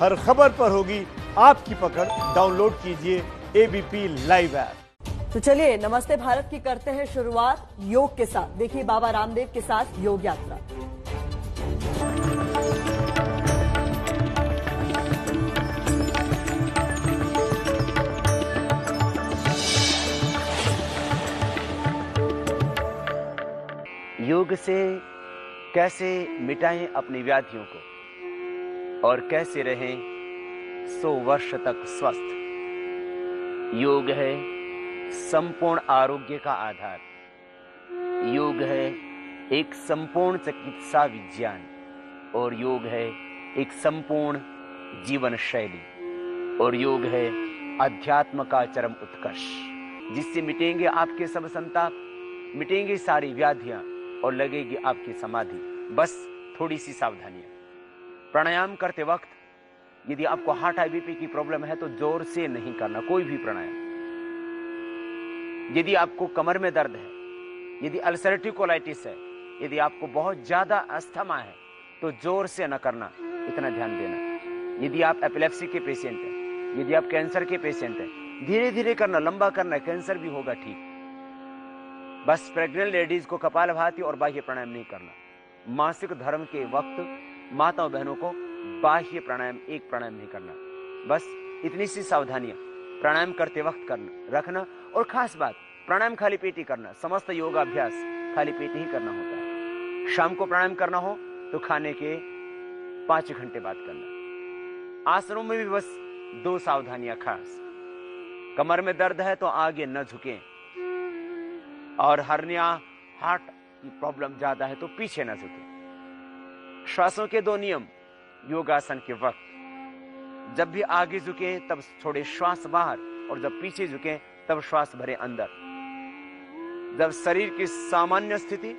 हर खबर पर होगी आपकी पकड़। डाउनलोड कीजिए एबीपी लाइव ऐप। तो चलिए नमस्ते भारत की करते हैं शुरुआत योग के साथ। देखिए बाबा रामदेव के साथ योग यात्रा। योग से कैसे मिटाएं अपनी व्याधियों को और कैसे रहें 100 वर्ष तक स्वस्थ। योग है संपूर्ण आरोग्य का आधार। योग है एक संपूर्ण चिकित्सा विज्ञान और योग है एक संपूर्ण जीवन शैली और योग है अध्यात्म का चरम उत्कर्ष, जिससे मिटेंगे आपके सब संताप, मिटेंगी सारी व्याधियां और लगेगी आपकी समाधि। बस थोड़ी सी सावधानियां। प्राणायाम करते वक्त यदि आपको हार्ट बीपी की प्रॉब्लम है तो जोर से नहीं करना कोई भी प्राणायाम। यदि आपको कमर में दर्द है, यदि अल्सरेटिव कोलाइटिस है, यदि आपको बहुत ज्यादा अस्थमा है तो जोर से न करना, इतना ध्यान देना। यदि आप एपिलेप्सी के पेशेंट हैं, यदि आप कैंसर के पेशेंट हैं, धीरे धीरे करना, लंबा करना, कैंसर भी होगा ठीक। बस प्रेग्नेंट लेडीज को कपालभाति और बाह्य प्राणायाम नहीं करना। मासिक धर्म के वक्त माताओं बहनों को बाह्य प्राणायाम, एक प्राणायाम नहीं करना। बस इतनी सी सावधानियां प्राणायाम करते वक्त करना रखना। और खास बात, प्राणायाम खाली पेट ही करना। समस्त योगाभ्यास खाली पेट ही करना होता है। शाम को प्राणायाम करना हो तो खाने के 5 घंटे बाद करना। आसनों में भी बस 2 सावधानियां खास। कमर में दर्द है तो आगे न झुकें और हर्निया हार्ट की प्रॉब्लम ज्यादा है तो पीछे न झुकें। श्वासों के 2 नियम योगासन के वक्त, जब भी आगे झुके तब छोड़े श्वास बाहर और जब पीछे झुके तब श्वास भरे अंदर। जब शरीर की सामान्य स्थिति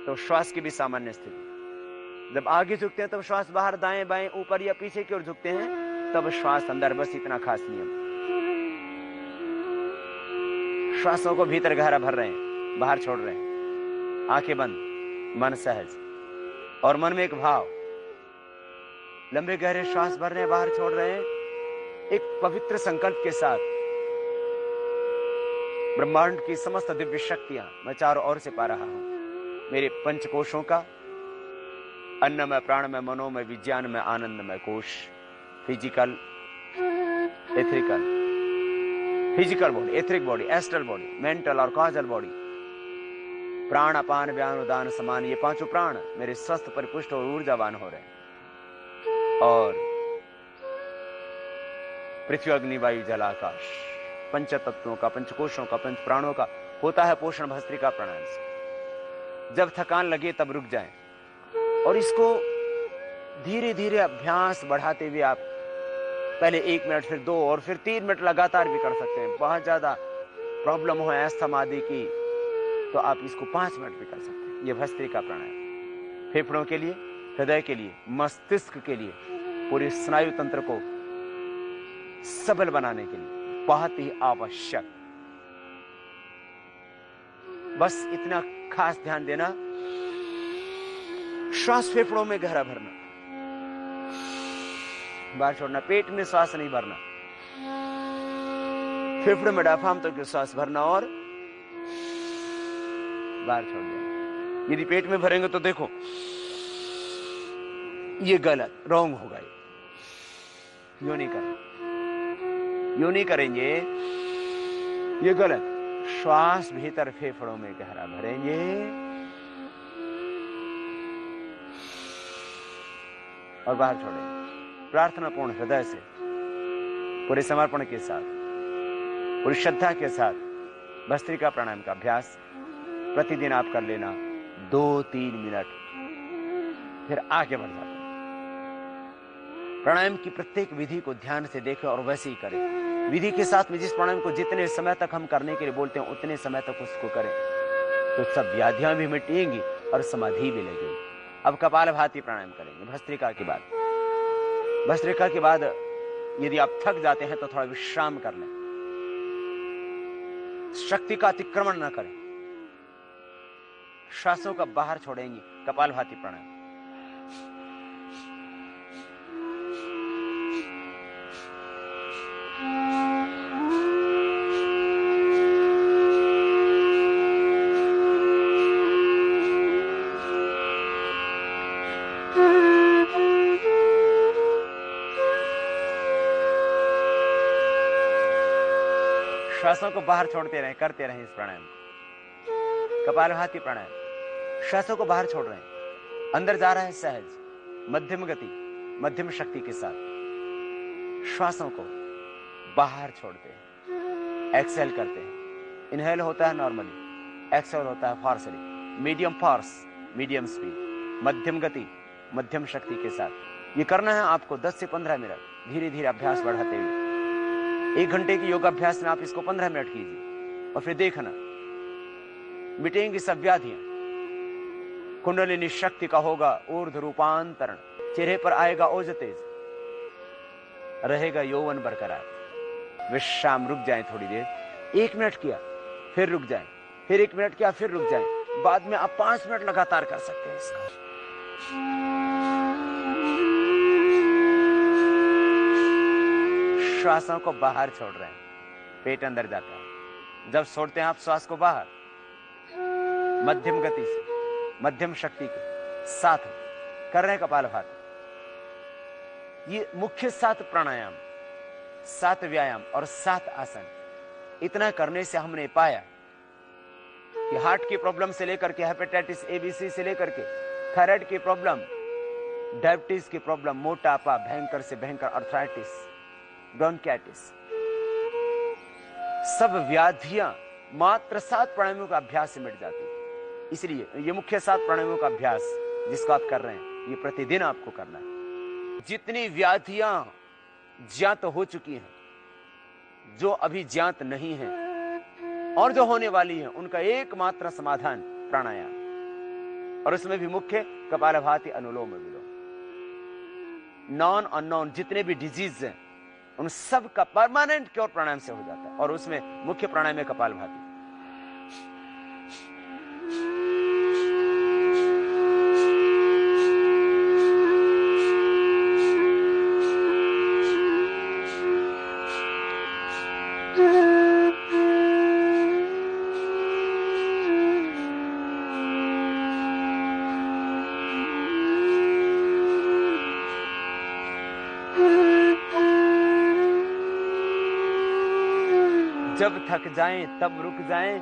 तो श्वास की भी सामान्य स्थिति। जब आगे झुकते हैं तब श्वास बाहर, दाएं बाएं, ऊपर या पीछे की ओर झुकते हैं तब श्वास अंदर। बस इतना खास नियम। श्वासों को भीतर गहरा भर रहे हैं, बाहर छोड़ रहे हैं। आंखें बंद, मन सहज और मन में एक भाव। लंबे गहरे श्वास भर रहे हैं, बाहर छोड़ रहे हैं। एक पवित्र संकल्प के साथ ब्रह्मांड की समस्त दिव्य शक्तियां मैं चारों ओर से पा रहा हूं। मेरे पंचकोशों का अन्नमय, प्राणमय, मनोमय, विज्ञानमय, आनंदमय कोश, physical, etherical, physical body, etheric body, astral body, mental और कॉजल बॉडी, प्राण, अपान, व्यान, उदान, समान, ये 5 प्राण मेरे स्वस्थ, परिपुष्ट और ऊर्जावान हो रहे हैं। और पृथ्वी, अग्नि, वायु, जल, आकाश, पंच तत्वों का, पंचकोशों का, पंच प्राणों का होता है पोषण भस्त्रिका प्राणायाम से। जब थकान लगे तब रुक जाएं और इसको धीरे धीरे अभ्यास बढ़ाते हुए आप पहले 1 मिनट, फिर 2 और फिर 3 मिनट लगातार भी कर सकते हैं। बहुत ज्यादा प्रॉब्लम हो अस्थमा आदि की तो आप इसको 5 मिनट भी कर सकते हैं। यह भस्त्रिका प्राणायाम फेफड़ों के लिए, हृदय के लिए, मस्तिष्क के लिए, पूरे स्नायु तंत्र को सबल बनाने के लिए बहुत ही आवश्यक। बस इतना खास ध्यान देना। श्वास फेफड़ों में गहरा भरना, बाहर छोड़ना। पेट में श्वास नहीं भरना, फेफड़े में डायफ्राम तक के श्वास भरना और बाहर छोड़ देना। यदि पेट में भरेंगे तो देखो ये गलत, रॉन्ग होगा। यो नहीं करना, यो नहीं करेंगे, ये गलत। श्वास भीतर फेफड़ों में गहरा भरेंगे और बाहर छोड़ेंगे। प्रार्थना पूर्ण हृदय से, पूरे समर्पण के साथ, पूरी श्रद्धा के साथ भस्त्रिका प्राणायाम का अभ्यास प्रतिदिन आप कर लेना 2-3 मिनट, फिर आगे बढ़ जाते हैं। प्राणायाम की प्रत्येक विधि को ध्यान से देखें और वैसे ही करें। विधि के साथ में जिस प्राणायाम को जितने समय तक हम करने के लिए बोलते हैं उतने समय तक उसको करें तो सब व्याधियां भी मिटेंगी और समाधि भी लगेगी। अब कपालभाति प्राणायाम करेंगे भस्त्रिका के बाद। भस्त्रिका के बाद यदि आप थक जाते हैं तो थोड़ा विश्राम कर लें। शक्ति का अतिक्रमण न करें। श्वासों का बाहर छोड़ेंगे। कपालभाति प्राणायाम। श्वासों को बाहर छोड़ते रहें, करते रहें इस प्राणायाम को। कपालभाति प्राणायाम, श्वासों को बाहर छोड़ रहे हैं, अंदर जा रहा है सहज, मध्यम गति, मध्यम शक्ति के साथ श्वासों को बाहर छोड़ते हैं, एक्सेल करते हैं। इनहेल होता है नॉर्मली, एक्सेल होता है फोर्सली, मीडियम फोर्स, मीडियम स्पीड, मध्यम गति, मध्यम शक्ति के साथ। ये करना है आपको 10 से 15 मिनट, धीरे धीरे अभ्यास बढ़ाते हुए। 1 घंटे की योगाभ्यास में आप इसको 15 मिनट कीजिए और फिर देखना मिटेंगी सब व्याधियां। कुंडलिनी शक्ति का होगा ऊर्ध्व रूपांतरण, चेहरे पर आएगा ओज तेज, रहेगा यौवन बरकरार। विश्राम, रुक जाएं थोड़ी देर, 1 मिनट किया फिर रुक जाएं, फिर 1 मिनट किया फिर रुक जाएं। बाद में आप 5 मिनट लगातार कर सकते हैं इसका। श्वासों को बाहर छोड़ रहे हैं, पेट अंदर जाता है। जब छोड़ते हैं आप श्वास को बाहर, मध्यम गति से, मध्यम शक्ति के साथ कर रहे हैं कपालभाति। ये मुख्य 7 प्राणायाम, 7 व्यायाम और 7 आसन, इतना करने से हमने पाया कि हार्ट की प्रॉब्लम से लेकर के हेपेटाइटिस ABC से लेकर के थायराइड की प्रॉब्लम, डायबिटीज की प्रॉब्लम, मोटापा, भयंकर से भयंकर अर्थराइटिस, ब्रोंकाइटिस, सब व्याधियां मात्र 7 प्राणायामों का अभ्यास से मिट जाती है। इसलिए ये मुख्य 7 प्राणायामों का अभ्यास जिसको आप कर रहे हैं, ये प्रतिदिन आपको करना है। जितनी व्याधियां ज्ञात हो चुकी हैं, जो अभी ज्ञात नहीं है और जो होने वाली है, उनका एकमात्र समाधान प्राणायाम, और उसमें भी मुख्य कपालभाति, अनुलोम विलोम। नॉन अननोन जितने भी डिजीज हैं, उन सब का परमानेंट क्योर प्राणायाम से हो जाता है, और उसमें मुख्य प्राणायाम है कपालभाति। जब थक जाएं तब रुक जाएं,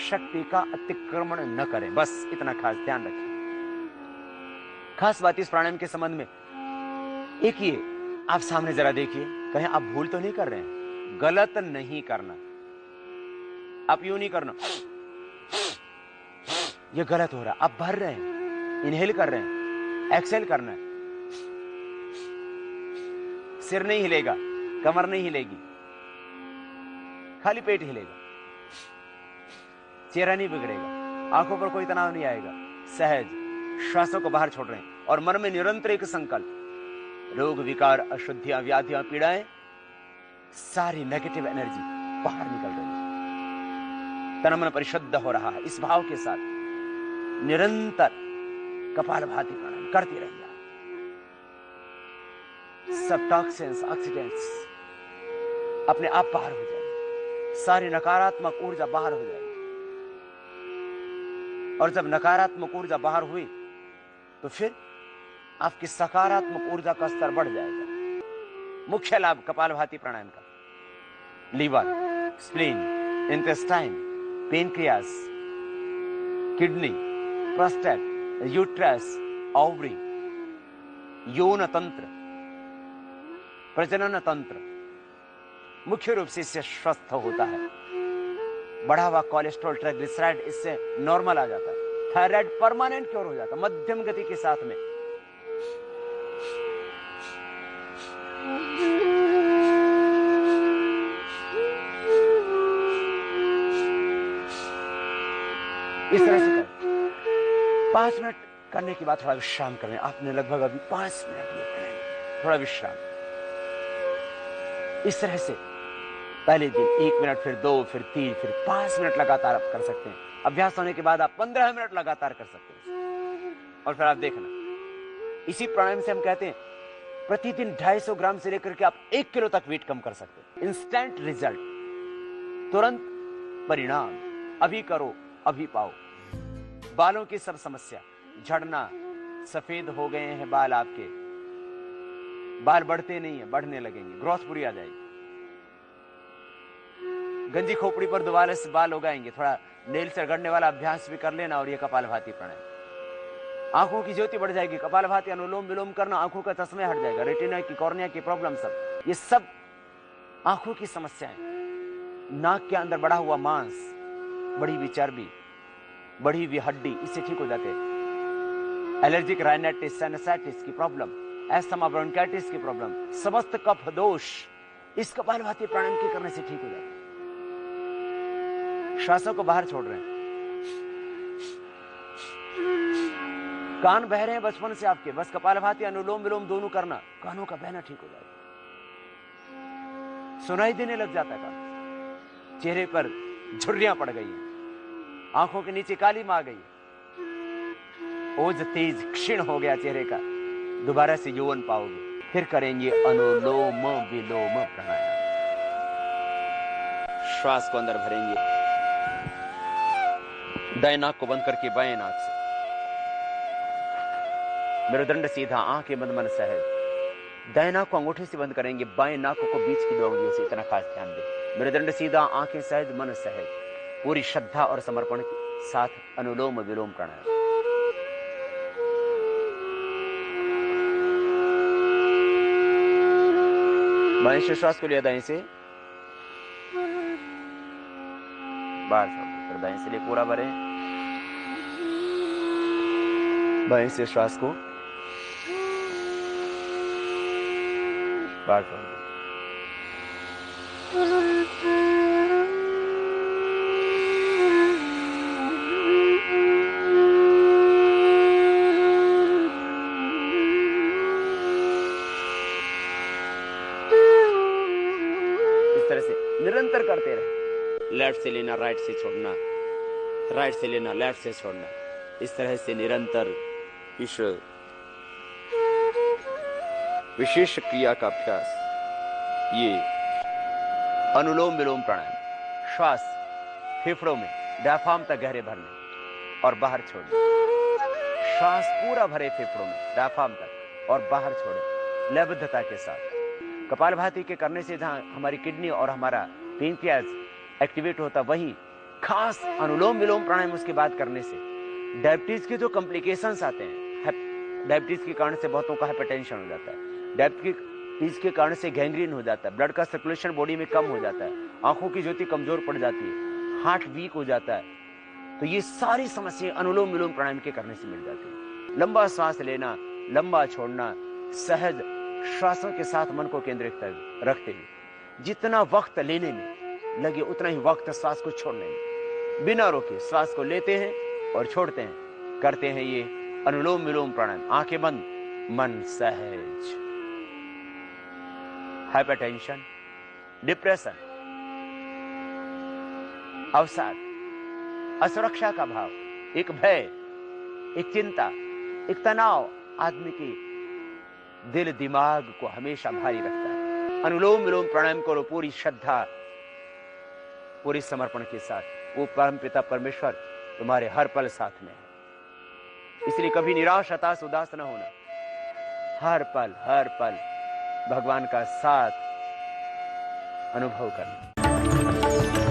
शक्ति का अतिक्रमण न करें, बस इतना खास ध्यान रखें। खास बात इस प्राणायाम के संबंध में एक ही, आप सामने जरा देखिए, कहीं आप भूल तो नहीं कर रहे हैं, गलत नहीं करना। आप यूं नहीं करना, ये गलत हो रहा, आप भर रहे हैं, इनहेल कर रहे हैं, एक्सेल करना है। सिर नहीं हिलेगा, कमर नहीं हिलेगी, खाली पेट हिलेगा, चेहरा नहीं बिगड़ेगा, आंखों पर कोई तनाव नहीं आएगा, सहज श्वासों को बाहर छोड़ रहे हैं। और मन में निरंतर एक संकल्प, रोग विकार, अशुद्धियां, व्याधियां, पीड़ाएं, सारी नेगेटिव एनर्जी बाहर निकल रही है, तन मन परिशुद्ध हो रहा है। इस भाव के साथ निरंतर कपालभाति प्राणायाम करते रहिए। सब टॉक्सिन्स, ऑक्सीडेंट्स अपने आप बाहर हो जाए, सारी नकारात्मक ऊर्जा बाहर हो जाएगी। और जब नकारात्मक ऊर्जा बाहर हुई तो फिर आपकी सकारात्मक ऊर्जा का स्तर बढ़ जाएगा। मुख्य लाभ कपालभाति प्राणायाम का, liver, spleen, intestine, pancreas, kidney, prostate, uterus, ovary, यौन तंत्र, प्रजनन तंत्र मुख्य रूप से इससे स्वस्थ होता है। बढ़ा हुआ कोलेस्ट्रॉल, ट्राइग्लिसराइड इससे नॉर्मल आ जाता है। थायराइड परमानेंट क्योर हो जाता है मध्यम गति के साथ में। इस तरह से करें। 5 मिनट करने के बाद थोड़ा विश्राम करें। आपने लगभग अभी 5 मिनट लिए करें, थोड़ा विश्राम। इस तरह से पहले दिन 1 मिनट, फिर 2, फिर 3, फिर 5 मिनट लगातार आप कर सकते हैं। अभ्यास होने के बाद आप 15 मिनट लगातार कर सकते हैं। और फिर आप देखना, इसी प्राणायाम से हम कहते हैं प्रतिदिन 250 ग्राम से लेकर के आप 1 किलो तक वेट कम कर सकते हैं। इंस्टेंट रिजल्ट, तुरंत परिणाम। अभी करो अभी पाओ। बालों की सब समस्या, झड़ना, सफेद हो गए हैं बाल, आपके बाल बढ़ते नहीं है, बढ़ने लगेंगे, ग्रोथ पूरी आ जाएगी। गंजी खोपड़ी पर दोबारा से बाल उगाएंगे, थोड़ा नेल से रगड़ने वाला अभ्यास भी कर लेना, और ये कपालभाति प्राणायाम। आंखों की ज्योति बढ़ जाएगी, कपालभाति अनुलोम विलोम करना, आंखों का चश्मे हट जाएगा, रेटिना की, कॉर्निया की प्रॉब्लम सब, ये सब आंखों की समस्याएं। नाक के अंदर बढ़ा हुआ मांस, बढ़ी हुई चर्बी, बढ़ी हुई हड्डी, इससे ठीक हो जाते हैं। एलर्जिक राइनाइटिस, साइनसाइटिस की प्रॉब्लम, एस्थमा ब्रोंकाइटिस की प्रॉब्लम, समस्त कफ दोष इस कपालभाति प्राणायाम के करने से ठीक हो जाते हैं। श्वासों को बाहर छोड़ रहे हैं। कान बह रहे हैं बचपन से आपके, बस कपालभाति अनुलोम विलोम दोनों करना, कानों का बहना ठीक हो जाएगा। सुनाई देने लग जाता है कान, चेहरे पर झुर्रियां पड़ गई हैं, आंखों के नीचे काली मां गई, ओज तेज क्षीण हो गया चेहरे का, दोबारा से यौवन पाओगे। फिर करेंगे अनुलोम विलोम प्राणायाम। श्वास को अंदर भरेंगे, दाएं नाक को बंद करके बाएं नाक से, मेरुदंड सीधा, आंखें बंद, मन सहज। दाएं नाक को अंगूठे से बंद करेंगे, बाएं नाक को बीच की दो उंगलियों से, इतना खास ध्यान दें। मेरुदंड सीधा, आंखें सहज, मन सहज, पूरी श्रद्धा और समर्पण के साथ अनुलोम विलोम प्राणायाम। बाएं से श्वास को लिया, दाएं से बाहर छोड़, फिर दाएं से लिए पूरा भरे, बाएं से श्वास को बाहर छोड़। इस तरह से निरंतर करते रहे। लेफ्ट से लेना, राइट से छोड़ना, राइट से लेना, लेफ्ट से छोड़ना, इस तरह से निरंतर इस विशेष क्रिया का अभ्यास, ये अनुलोम विलोम प्राणायाम। श्वास फेफड़ों में, डायफ्राम तक गहरे भरने और बाहर छोड़ने। श्वास पूरा भरे फेफड़ों में, डायफ्राम तक, और बाहर छोड़े लयबद्धता के साथ। कपालभाति के करने से जहां हमारी किडनी और हमारा पेनक्रियाज एक्टिवेट होता, वही खास अनुलोम विलोम प्राणायाम उसके बाद करने से डायबिटीज के जो कॉम्प्लिकेशंस आते हैं, डायबिटीज के कारण से बहुतों का हाइपरटेंशन हो जाता है, डायबिटीज के कारण से गैंग्रीन हो जाता है, ब्लड का सर्कुलेशन बॉडी में कम हो जाता है, आंखों की ज्योति कमजोर पड़ जाती है, हार्ट वीक हो जाता है। तो ये सारी समस्याएं अनुलोम विलोम प्राणायाम के करने से मिल जाती है। लंबा सांस लेना, लंबा छोड़ना, सहज श्वासों के साथ मन को केंद्रित रखते हुए जितना वक्त लेने में लगे उतना ही वक्त श्वास को छोड़ने में, बिना रोके श्वास को लेते हैं और छोड़ते हैं, करते हैं ये अनुलोम विलोम प्राणायाम। आंखें बंद, मन सहज। हाइपरटेंशन, डिप्रेशन, अवसाद, असुरक्षा का भाव, एक भय, एक चिंता, एक तनाव आदमी के दिल दिमाग को हमेशा भारी रखता है। अनुलोम विलोम प्राणायाम करो पूरी श्रद्धा, पूरी समर्पण के साथ। वो परमपिता परमेश्वर तुम्हारे हर पल साथ में है, इसलिए कभी निराश, हताश, उदास न होना। हर पल भगवान का साथ अनुभव करना।